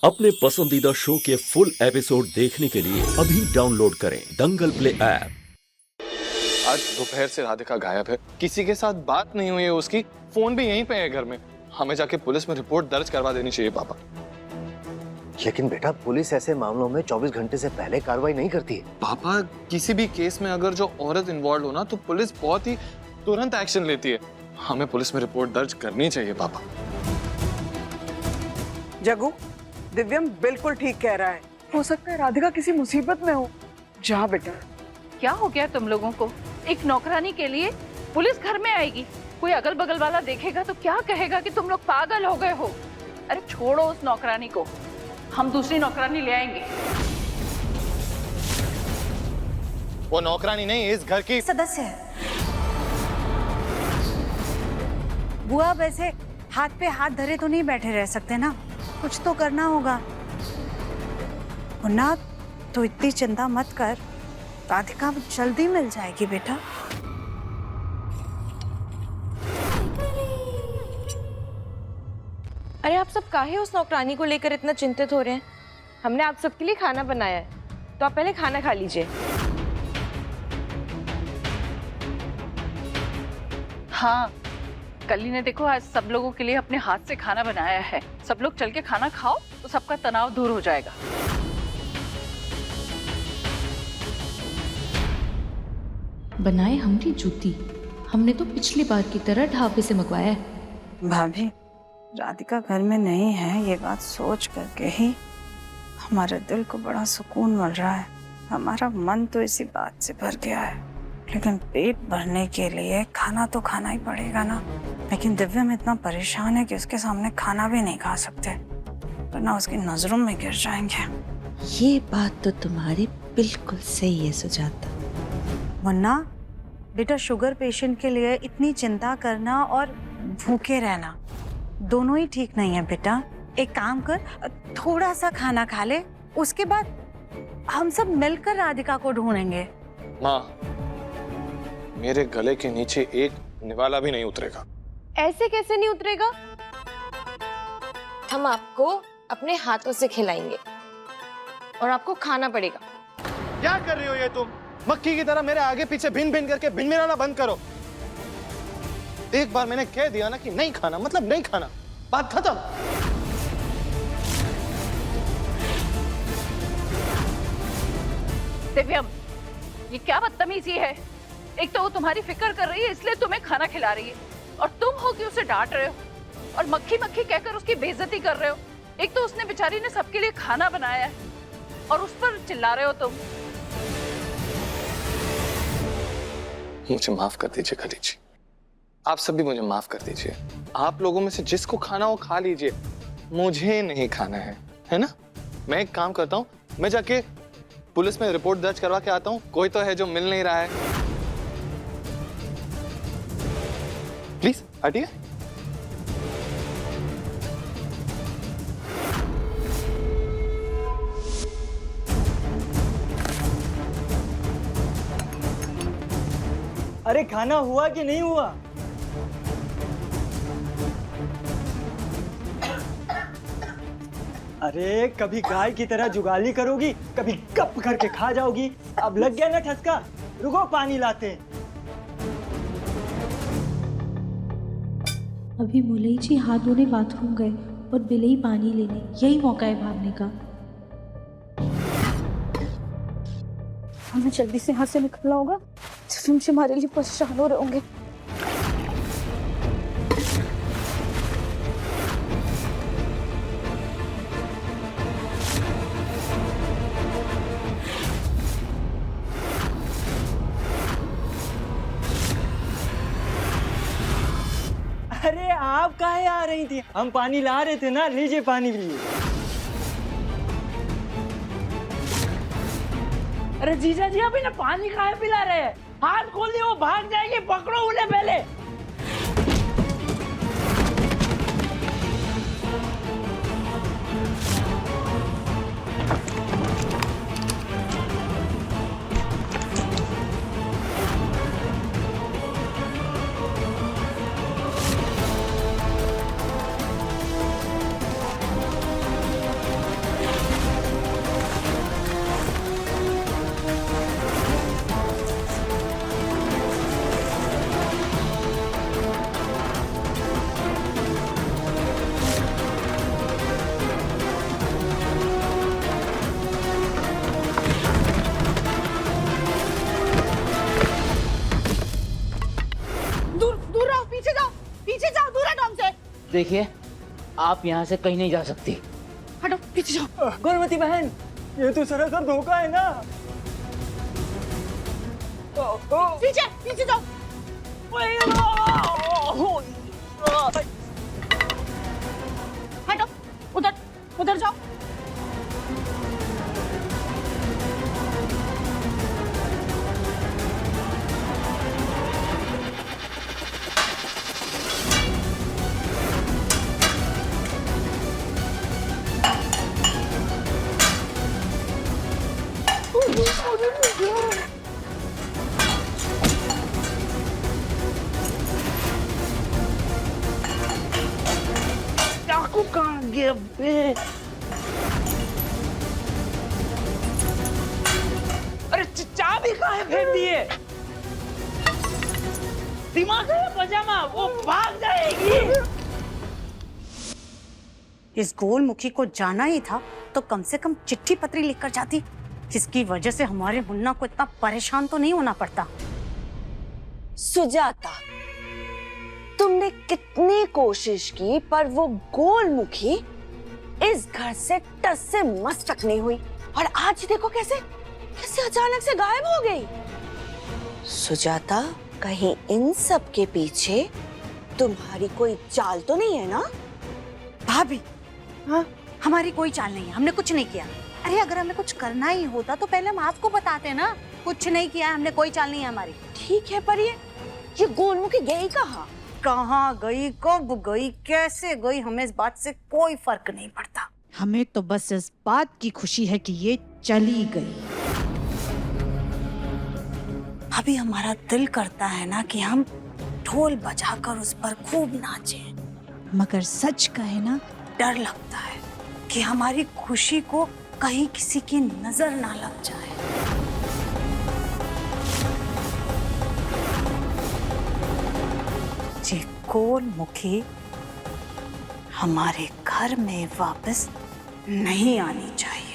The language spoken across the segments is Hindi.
अपने पसंदीदा शो के फुल एपिसोड देखने के लिए अभी डाउनलोड करें दंगल प्ले ऐप। आज दोपहर से राधिका गायब है, किसी के साथ बात नहीं हुई है उसकी, फोन भी यहीं पे है घर में। हमें जाके पुलिस में रिपोर्ट दर्ज करवा देनी चाहिए पापा। लेकिन बेटा पुलिस ऐसे मामलों में 24 घंटे से पहले कार्रवाई नहीं करती है। पापा किसी भी केस में अगर जो औरत इन्वॉल्व हो ना तो पुलिस बहुत ही तुरंत एक्शन लेती है। हमें पुलिस में रिपोर्ट दर्ज करनी चाहिए पापा। जग्गू, दिव्यम बिल्कुल ठीक कह रहा है। हो सकता है राधिका किसी मुसीबत में हो। जा बेटा। क्या हो गया तुम लोगों को? एक नौकरानी के लिए पुलिस घर में आएगी? कोई अगल बगल वाला देखेगा तो क्या कहेगा कि तुम लोग पागल हो गए हो। अरे छोड़ो उस नौकरानी को, हम दूसरी नौकरानी ले आएंगे। वो नौकरानी नहीं, इस घर की सदस्य है। बुआ वैसे हाथ पे हाथ धरे तो नहीं बैठे रह सकते ना, कुछ तो करना होगा। मुन्ना तो इतनी चिंता मत कर, राधिका जल्दी मिल जाएगी बेटा। अरे आप सब काहे उस नौकरानी को लेकर इतना चिंतित हो रहे हैं? हमने आप सबके लिए खाना बनाया है, तो आप पहले खाना खा लीजिए। हाँ, कल्ली ने देखो आज सब लोगों के लिए अपने हाथ से खाना बनाया है। सब लोग चल के खाना खाओ तो सबका तनाव दूर हो जाएगा। बनाए हमने जूती, हमने तो पिछली बार की तरह ढाबे से मंगवाया है। भाभी, राधिका घर में नहीं है, ये बात सोच करके ही हमारे दिल को बड़ा सुकून मिल रहा है। हमारा मन तो इसी बात से भर गया है, लेकिन पेट भरने के लिए खाना तो खाना ही पड़ेगा ना। लेकिन दिव्यम इतना परेशान है कि उसके सामने खाना भी नहीं खा सकते, वरना उसकी नजरों में गिर जाएंगे। ये बात तो तुम्हारी बिल्कुल सही है सुजाता। मुन्ना बेटा, शुगर पेशेंट के लिए इतनी चिंता करना और भूखे रहना दोनों ही ठीक नहीं है बेटा। एक काम कर, थोड़ा सा खाना खा ले, उसके बाद हम सब मिलकर राधिका को ढूंढेंगे। माँ, मेरे गले के नीचे एक निवाला भी नहीं उतरेगा। ऐसे कैसे नहीं उतरेगा? हम आपको अपने हाथों से खिलाएंगे और आपको खाना पड़ेगा। क्या कर रही हो ये तुम? मक्खी की तरह मेरे आगे पीछे भिन भिन करके भिनभिनाना बंद करो। एक बार मैंने कह दिया ना कि नहीं खाना मतलब नहीं खाना, बात खत्म। दिव्यम, ये क्या बदतमीजी है? एक तो वो तुम्हारी फिक्र कर रही है इसलिए तुम्हें खाना खिला रही है, और तुम हो कि उसे डांट रहे हो और मक्खी मक्खी कहकर उसकी बेइज्जती कर रहे हो। एक तो उसने बेचारी ने सबके लिए खाना बनाया है और उस पर चिल्ला रहे हो तुम। मुझे माफ कर दीजिए खली जी, आप सब भी मुझे माफ कर दीजिए। आप लोगों में से जिसको खाना हो खा लीजिए, मुझे नहीं खाना है ना? मैं एक काम करता हूँ, मैं जाके पुलिस में रिपोर्ट दर्ज करवा के आता हूँ। कोई तो है जो मिल नहीं रहा है। प्लीज हटिए। अरे खाना हुआ कि नहीं हुआ? अरे कभी गाय की तरह जुगाली करोगी, कभी गप करके खा जाओगी। अब लग गया ना ठसका, रुको पानी लाते हैं। अभी मुलई जी हाथ धोने बाथरूम गए और बिलई पानी लेने, यही मौका है भागने का। हमें जल्दी से यहाँ से निकलना होगा, सिर्फ हमारे लिए परेशान हो रहे होंगे। अरे आप काहे आ रही थी? हम पानी ला रहे थे ना, लीजिए पानी लीजिए। अरे जीजा जी अभी ना पानी काहे पिला रहे हैं? हाथ खोल दिए, वो भाग जाएंगे, पकड़ो उन्हें पहले। देखिए, आप यहाँ से कहीं नहीं जा सकती। हटो, पीछे जाओ। गोलमती बहन, ये तो सरासर धोखा है ना। पीछे पीछे जाओ। हटो, उधर उधर जाओ। चाकू कहाँ गया बे? अरे चाबी कहाँ है? फेंक दिए। दिमाग है पजामा, वो भाग जाएगी। इस गोलमुखी को जाना ही था तो कम से कम चिट्ठी पत्री लिखकर जाती। इसकी वजह से हमारे मुन्ना को इतना परेशान तो नहीं होना पड़ता। सुजाता, तुमने कितनी कोशिश की पर वो गोलमुखी इस घर से टस से मस तक नहीं हुई, और आज देखो कैसे कैसे अचानक से गायब हो गई। सुजाता, कहीं इन सब के पीछे तुम्हारी कोई चाल तो नहीं है ना? भाभी, हाँ, हमारी कोई चाल नहीं है, हमने कुछ नहीं किया। अरे अगर हमें कुछ करना ही होता तो पहले हम आपको बताते ना। कुछ नहीं किया, हमने कोई चाल नहीं है हमारी। ठीक है, पर ये गोलमुखी गई कहाँ? कहाँ गई, कब गई, कैसे गई, हमें इस बात से कोई फर्क नहीं पड़ता। हमें तो बस इस बात की खुशी है कि ये चली गई। अभी हमारा दिल करता है ना कि हम ढोल बजाकर उस पर खूब नाचें, मगर सच कहे ना, डर लगता है कि हमारी खुशी को कहीं किसी की नजर ना लग जाए। ये गोलमुखी हमारे घर में वापस नहीं आनी चाहिए।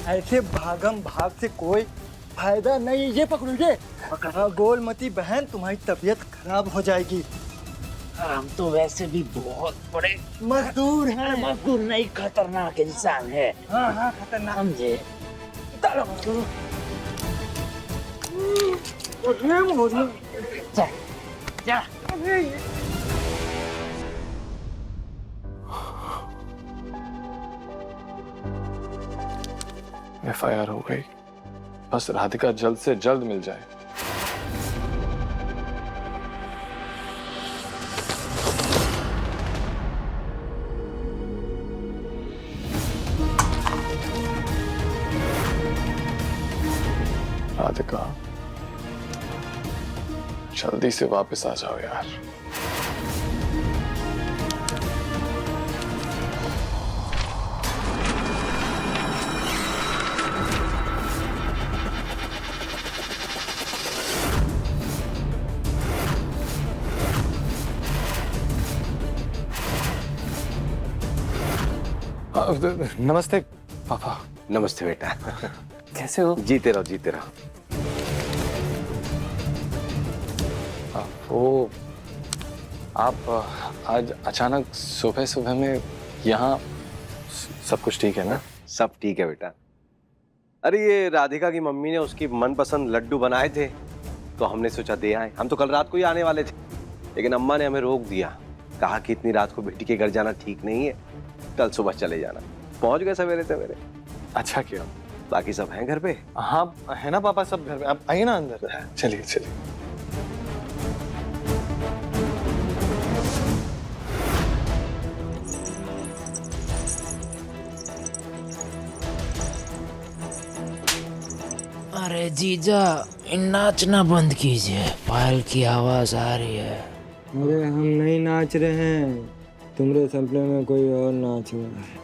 ऐसे भागम भाग से कोई फायदा नहीं। ये पकड़ो, ये गोलमती बहन, तुम्हारी तबीयत खराब हो जाएगी। हम तो वैसे भी बहुत बड़े मजदूर हैं। मजदूर नहीं, खतरनाक इंसान है। हाँ हाँ, खतरनाक। समझे? जा। FIR हो गई, बस राधिका जल्द से जल्द मिल जाए। राधिका, जल्दी से वापस आ जाओ यार। नमस्ते पापा। नमस्ते बेटा। कैसे हो? जीते रहो, जीते रहो। वो आप आज अचानक सुबह सुबह में यहाँ, सब कुछ ठीक है ना? सब ठीक है बेटा। अरे ये राधिका की मम्मी ने उसकी मनपसंद लड्डू बनाए थे तो हमने सोचा दे आए। हम तो कल रात को ही आने वाले थे, लेकिन अम्मा ने हमें रोक दिया कहा कि इतनी रात को बेटी के घर जाना ठीक नहीं है, कल सुबह चले जाना। पहुंच गए सवेरे सवेरे। अच्छा किया। बाकी सब हैं घर पे? हाँ है ना पापा, सब घर में। आप आइए ना अंदर। चलिए चलिए। अरे जीजा, नाचना बंद कीजिए, पायल की आवाज आ रही है। अरे हम नहीं नाच रहे हैं, तुम्हारे सपने में कोई और नाच रहा है।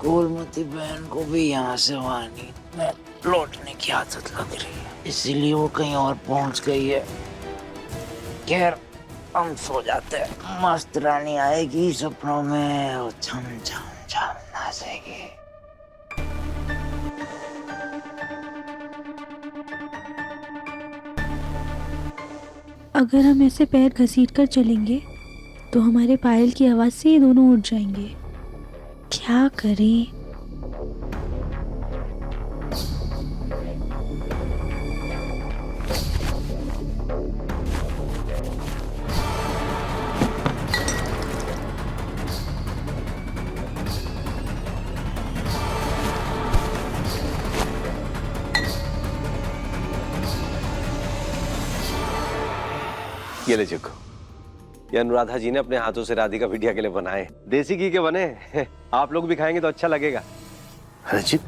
गोलमती बहन को भी यहाँ से वानी में लौटने की आदत लग रही है, इसीलिए वो कहीं और पहुंच गई है। खैर हम सो जाते हैं, मस्त रानी आएगी सपनों में, वो छम छम छम नाचेगी। अगर हम ऐसे पैर घसीट कर चलेंगे तो हमारे पायल की आवाज से ये दोनों उठ जाएंगे। क्या करें? ये ले चिक्कू, ये अनुराधा जी ने अपने हाथों से राधिका बिटिया के लिए बनाए, देसी घी के बने। आप लोग भी खाएंगे तो अच्छा लगेगा। रजित,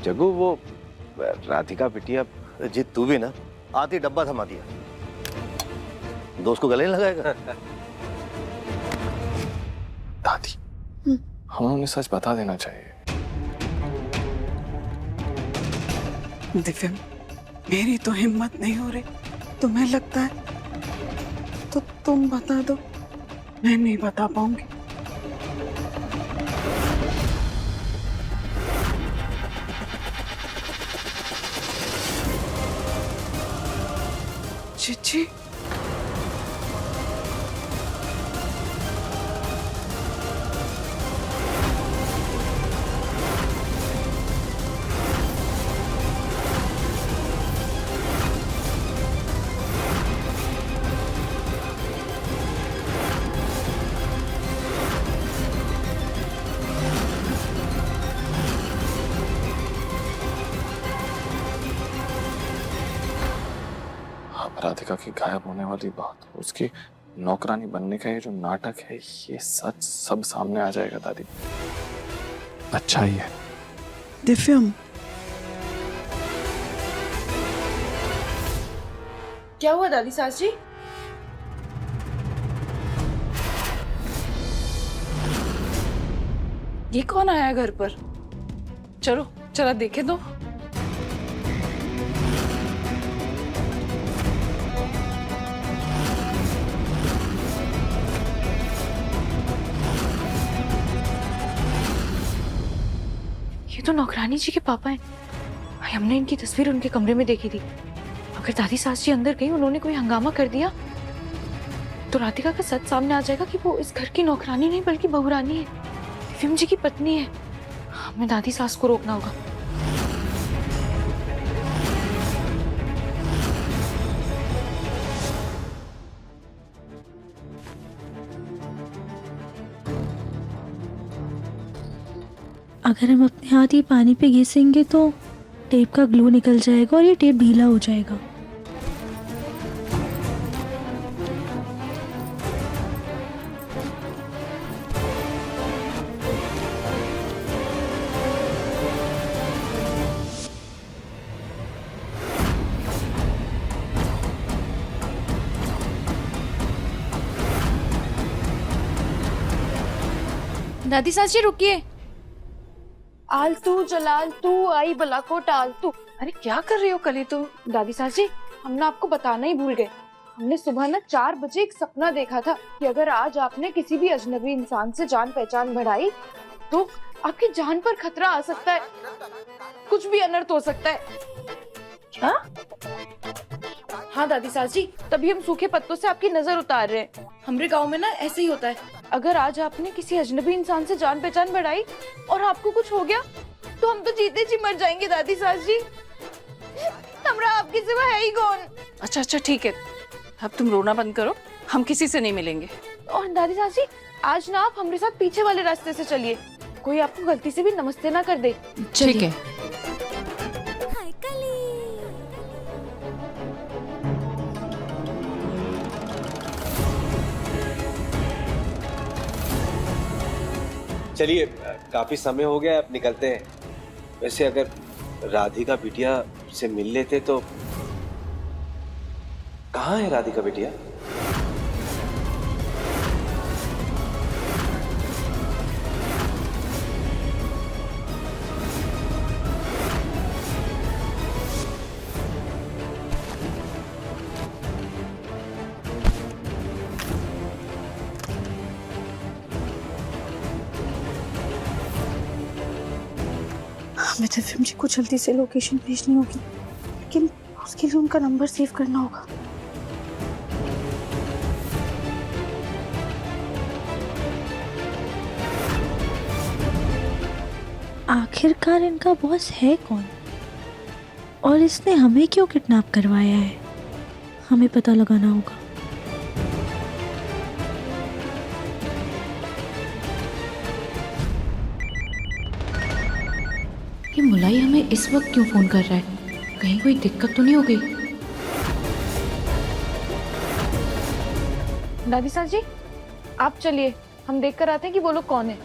जग्गू वो राधिका बिटिया। रजित तू भी ना आती डब्बा थमा दिया, दोस्त को गले नहीं लगाएगा। दादी, हमें उन्हें सच बता देना चाहिए। दिव्यम, मेरी तो हिम्मत नहीं हो रही, तुम्हें लगता है तो तुम बता दो। मैं नहीं बता पाऊंगी। चिची, राधिका की गायब होने वाली बात, उसकी नौकरानी बनने का ये जो नाटक है, ये सच सब सामने आ जाएगा दादी। अच्छा ही है। दिव्यम, क्या हुआ दादी सास जी? ये कौन आया घर पर? चलो चला देखे तो। ये तो नौकरानी जी के पापा हैं। भाई हमने इनकी तस्वीर उनके कमरे में देखी थी। अगर दादी सास जी अंदर गई, उन्होंने कोई हंगामा कर दिया तो राधिका का सच सामने आ जाएगा कि वो इस घर की नौकरानी नहीं बल्कि बहुरानी है, दिव्यम जी की पत्नी है। हमें दादी सास को रोकना होगा। अगर हम अपने हाथ ही पानी पे घिसेंगे तो टेप का ग्लू निकल जाएगा और ये टेप ढीला हो जाएगा। दादी सास जी रुकिए। आलतू जलालतू आई बला को टालतू। अरे क्या कर रही हो कली तू? दादी सास जी, हम ना आपको बताना ही भूल गए। हमने सुबह ना 4 बजे एक सपना देखा था कि अगर आज आपने किसी भी अजनबी इंसान से जान पहचान बढ़ाई तो आपकी जान पर खतरा आ सकता है, कुछ भी अनर्थ हो सकता है। क्या? हाँ दादी सास जी, तभी हम सूखे पत्तों से आपकी नजर उतार रहे हैं। हमारे गाँव में ना ऐसे ही होता है, अगर आज आपने किसी अजनबी इंसान से जान पहचान बढ़ाई और आपको कुछ हो गया तो हम तो जीते जी मर जाएंगे दादी सास जी। हमरा आपके सिवा है ही कौन। अच्छा अच्छा ठीक है, अब तुम रोना बंद करो, हम किसी से नहीं मिलेंगे। और दादी सास जी आज ना आप हमारे साथ पीछे वाले रास्ते से चलिए, कोई आपको गलती से भी नमस्ते ना कर दे। ठीक है। चलिए काफी समय हो गया, अब निकलते हैं। वैसे अगर राधिका बिटिया से मिल लेते तो। कहाँ है राधिका बिटिया? हमें दिव्यम जी को जल्दी से लोकेशन भेजनी होगी, लेकिन उसके लिए उनका नंबर सेव करना होगा। आखिरकार इनका बॉस है कौन और इसने हमें क्यों किडनैप करवाया है, हमें पता लगाना होगा। ये मुलाई हमें इस वक्त क्यों फोन कर रहा है? कहीं कोई दिक्कत तो नहीं हो गई? दादी सास जी आप चलिए, हम देख कर आते हैं कि वो लोग कौन है।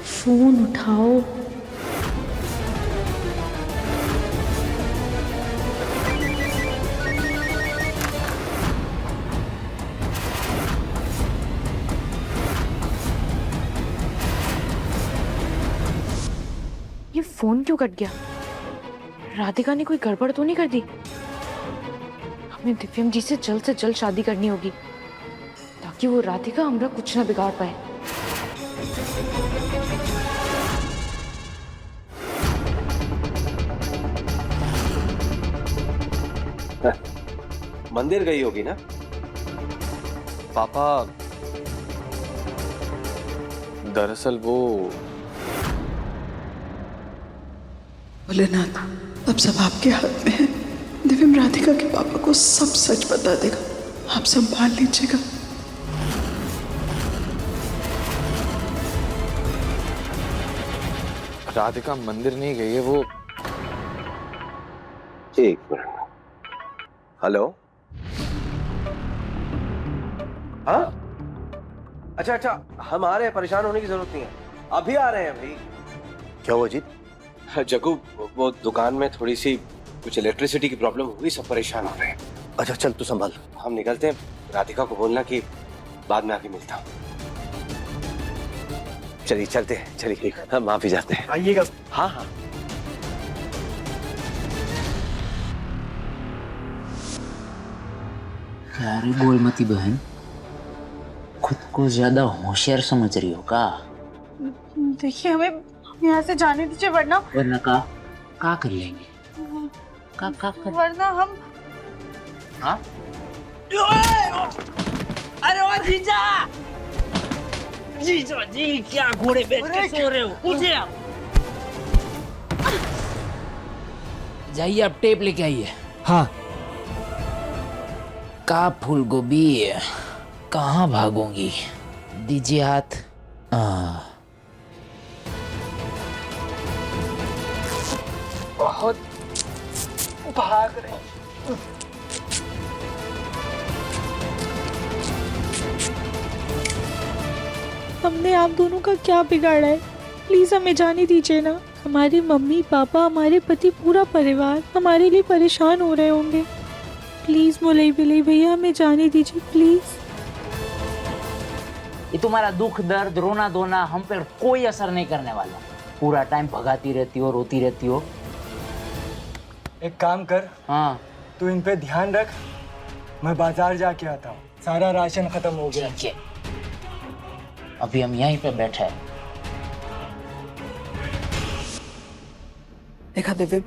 फोन उठाओ। ये फोन क्यों कट गया? राधिका ने कोई गड़बड़ तो नहीं कर दी? हमें दिव्यम जी से जल्द शादी करनी होगी ताकि वो राधिका हमरा कुछ ना बिगाड़ पाए। मंदिर गई होगी ना? पापा दरअसल वो भोलेनाथ, अब सब आपके हाथ में है। दिव्यम राधिका के पापा को सब सच बता देगा, आप संभाल लीजिएगा। राधिका मंदिर नहीं गई है, वो। एक मिनट। हेलो। हाँ अच्छा अच्छा, हम आ रहे हैं, परेशान होने की जरूरत नहीं है, अभी आ रहे हैं। अभी क्या हुआ जीत? जग्गू वो दुकान में थोड़ी सी कुछ इलेक्ट्रिसिटी की प्रॉब्लम हुई, सब परेशान हो रहे हैं। अच्छा चल तू संभाल। हम निकलते हैं, राधिका को बोलना कि बाद में आके मिलता हूँ। चलिए चलते हैं, चलिए हम वहां भी जाते हैं। आइएगा। हाँ हाँ। अरे गोलमती बहन, खुद को ज्यादा होशियार समझ रही हो का? देखिए हमें यहाँ से जाने दीजिए, वरना का कर लेंगे? का वरना हम। हाँ? अरे ओ जीजा, जीजा जी क्या घोड़े बैठ के सो रहे हो? पूछे आप। जाइए अब टेप लेके आइए। हाँ। का फूल गोभी, कहाँ भागोगी? दीजिए हाथ। बहुत भाग रहे। हमने आप दोनों का क्या बिगाड़ा है? प्लीज हमें जाने दीजिए ना। हमारी मम्मी पापा, हमारे पति, पूरा परिवार हमारे लिए परेशान हो रहे होंगे। प्लीज मुलई बिलई भैया हमें जाने दीजिए प्लीज। ये तुम्हारा दुख दर्द रोना धोना हम पर कोई असर नहीं करने वाला। पूरा टाइम भगाती रहती हो, रोती रहती हो। एक काम कर, हाँ तू इन पे ध्यान रख, मैं बाजार जाके आता हूँ। सारा राशन खत्म हो गया। ठीक है, अभी हम यहीं पे बैठे हैं। देखा दिव्य,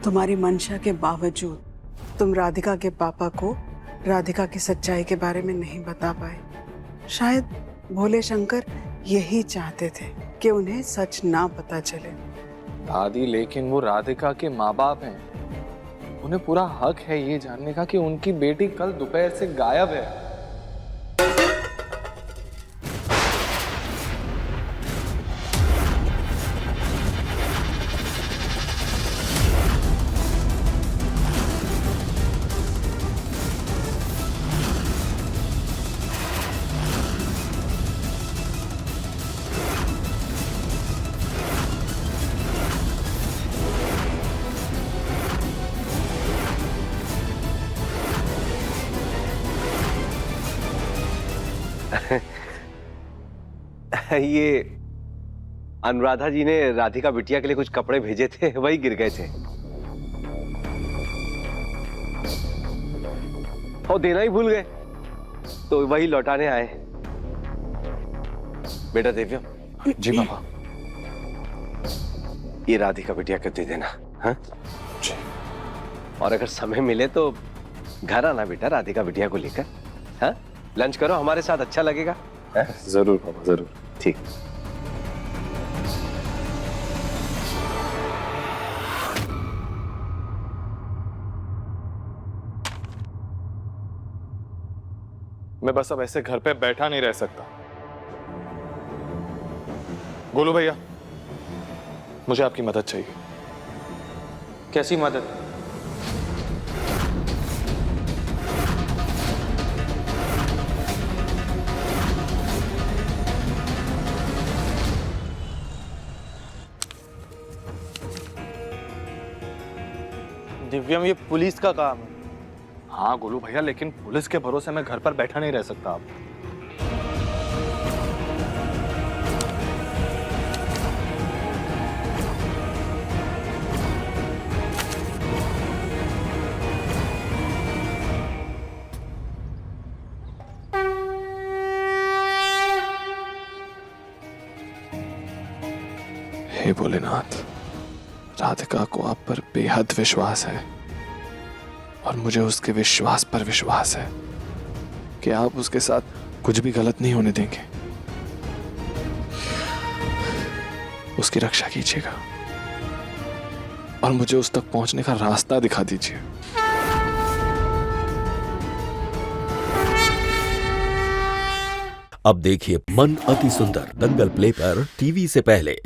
तुम्हारी मंशा के बावजूद तुम राधिका के पापा को राधिका की सच्चाई के बारे में नहीं बता पाए। शायद भोले शंकर यही चाहते थे कि उन्हें सच ना पता चले। दादी, लेकिन वो राधिका के माँ बाप हैं। उन्हें पूरा हक है ये जानने का कि उनकी बेटी कल दोपहर से गायब है। ये अनुराधा जी ने राधिका बिटिया के लिए कुछ कपड़े भेजे थे, वही गिर गए थे और देना ही भूल गए, तो वही लौटाने आए। बेटा दिव्यम। जी पापा। ये राधिका बिटिया को दे देना। हाँ जी। और अगर समय मिले तो घर आना बेटा राधिका बिटिया को लेकर। हाँ, लंच करो हमारे साथ, अच्छा लगेगा। जरूर पापा, जरूर। ठीक। मैं बस अब ऐसे घर पे बैठा नहीं रह सकता। गोलू भैया, मुझे आपकी मदद चाहिए। कैसी मदद? दिव्यम, ये पुलिस का काम है। हाँ गोलू भैया, लेकिन पुलिस के भरोसे मैं घर पर बैठा नहीं रह सकता। आप हे भोलेनाथ, राधिका को आप पर बेहद विश्वास है और मुझे उसके विश्वास पर विश्वास है कि आप उसके साथ कुछ भी गलत नहीं होने देंगे। उसकी रक्षा कीजिएगा और मुझे उस तक पहुंचने का रास्ता दिखा दीजिए। अब देखिए मन अति सुंदर दंगल प्ले पर टीवी से पहले।